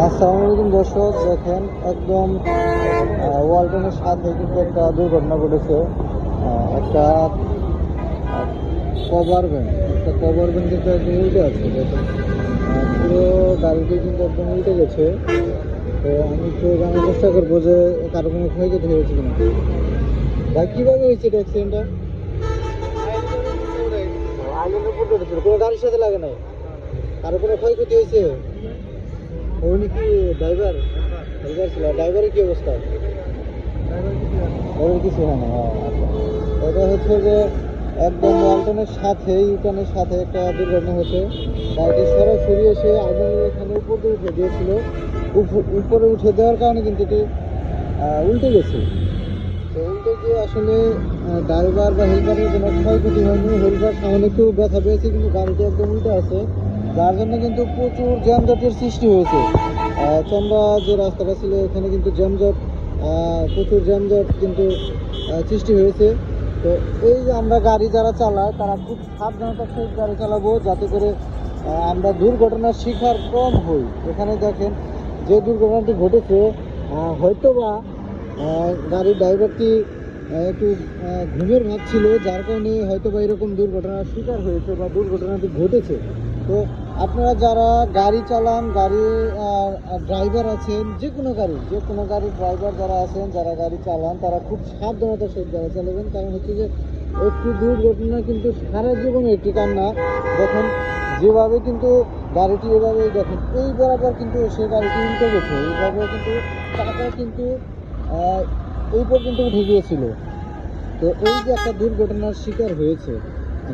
আসসালামু আলাইকুম দর্শক, দেখেন একদম ওয়ালটনের সাথে কিন্তু একটা দুর্ঘটনা ঘটেছে। একটা কভার ভ্যান কিন্তু একদম উল্টে আছে। দেখেন পুরো গাড়িটি কিন্তু একদম উল্টে গেছে। তো আমি একটু জানার চেষ্টা করবো যে কারো কোনো ক্ষয়ক্ষতি হয়েছে কিনা। ভাই কীভাবে হয়েছে এটা অ্যাক্সিডেন্টটা? আইল্যান্ডের উপর উঠেছিল, কোনো গাড়ির সাথে লাগে নাই? কারো কোনো ক্ষয়ক্ষতি হয়েছে? উনি কি ড্রাইভার? ড্রাইভার ছিল। ড্রাইভারের কি অবস্থা? ড্রাইভার কিছু হয় না। আচ্ছা, এটা হচ্ছে যে একদম ওয়ালটনের সাথে ইউটার্নের সাথে একটা দুর্ঘটনা হয়েছে। গাড়িটি সরাসরি এসে আইল্যান্ডের এখানে উপর দিয়ে উঠে দিয়েছিল। উপরে উঠে দেওয়ার কারণে কিন্তু এটি উল্টে গেছে। তো উল্টে গিয়ে আসলে ড্রাইভার বা হেল্পারের কোনো ক্ষয়ক্ষতি হয়নি। হেল্পার সামনে একটু ব্যথা পেয়েছে, কিন্তু গাড়িটি একদম উল্টে আছে, যার জন্য কিন্তু প্রচুর যানজটের সৃষ্টি হয়েছে। চন্দ্রা যে রাস্তাটা ছিল এখানে কিন্তু প্রচুর যানজট কিন্তু সৃষ্টি হয়েছে। তো এই যে আমরা গাড়ি যারা চালাই তারা খুব সাবধানতার সহিত গাড়ি চালাবো, যাতে করে আমরা দুর্ঘটনার শিকার কম হই। এখানে দেখেন যে দুর্ঘটনাটি ঘটেছে, হয়তোবা গাড়ির ড্রাইভারটি একটু ঘুমের ভাব ছিল, যার কারণে হয়তো বা এরকম দুর্ঘটনার শিকার হয়েছে বা দুর্ঘটনাটি ঘটেছে। তো আপনারা যারা গাড়ি চালান, গাড়ি ড্রাইভার আছেন, যে কোনো গাড়ির ড্রাইভার যারা আছেন, যারা গাড়ি চালান, তারা খুব সাবধানতার সহিত গাড়ি চালাবেন। কারণ হচ্ছে যে একটি দুর্ঘটনা কিন্তু সারা জীবনে একটি কান্না। দেখেন যেভাবে কিন্তু গাড়িটি এভাবে দেখেন এই বরাবর কিন্তু সে গাড়িটি উল্টে গেছে, এইভাবে কিন্তু চাকা কিন্তু এই পর্যন্ত উঠে গিয়েছিল। তো এই যে একটা দুর্ঘটনার শিকার হয়েছে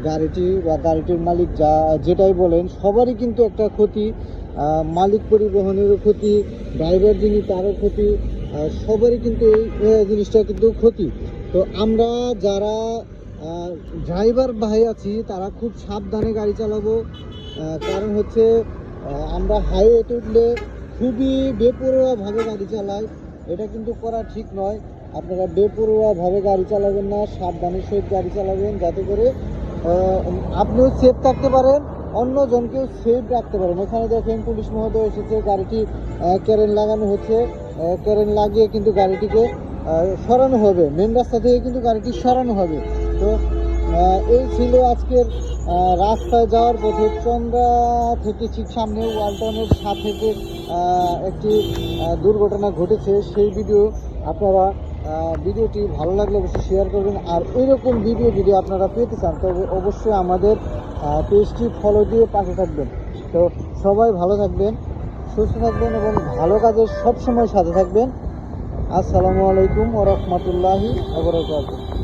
গাড়িটি বা গাড়িটির মালিক যেটাই বলেন, সবারই কিন্তু একটা ক্ষতি। মালিক পরিবহনেরও ক্ষতি, ড্রাইভার যিনি তারও ক্ষতি, সবারই কিন্তু এই জিনিসটা কিন্তু ক্ষতি। তো আমরা যারা ড্রাইভার ভাই আছি তারা খুব সাবধানে গাড়ি চালাবো। কারণ হচ্ছে আমরা হাইওয়েতে উঠলে খুবই বেপরোয়াভাবে গাড়ি চালাই, এটা কিন্তু করা ঠিক নয়। আপনারা বেপরোয়াভাবে গাড়ি চালাবেন না, সাবধানের সহিত গাড়ি চালাবেন, যাতে করে আপনিও সেফ থাকতে পারেন, অন্যজনকেও সেফ রাখতে পারেন। এখানে দেখেন পুলিশ মহোদয় এসেছে, গাড়িটি ক্যারেন লাগানো হচ্ছে। ক্যারেন লাগিয়ে কিন্তু গাড়িটিকে সরানো হবে, মেন রাস্তা থেকে কিন্তু গাড়িটি সরানো হবে। তো এই ছিল আজকের রাস্তায় যাওয়ার পথে চন্দ্রা থেকে ঠিক সামনে ওয়ালটনের সাথে যে একটি দুর্ঘটনা ঘটেছে সেই ভিডিও। আপনারা ভিডিওটি ভালো লাগলে অবশ্যই শেয়ার করবেন। আর এইরকম ভিডিও যদি আপনারা পেতে চান তবে অবশ্যই আমাদের পেজটি ফলো দিয়ে পাশে থাকবেন। তো সবাই ভালো থাকবেন, সুস্থ থাকবেন এবং ভালো কাজের সবসময় সাথে থাকবেন। আসসালামু আলাইকুম ওয়া রাহমাতুল্লাহি ওয়া বারাকাতুহু।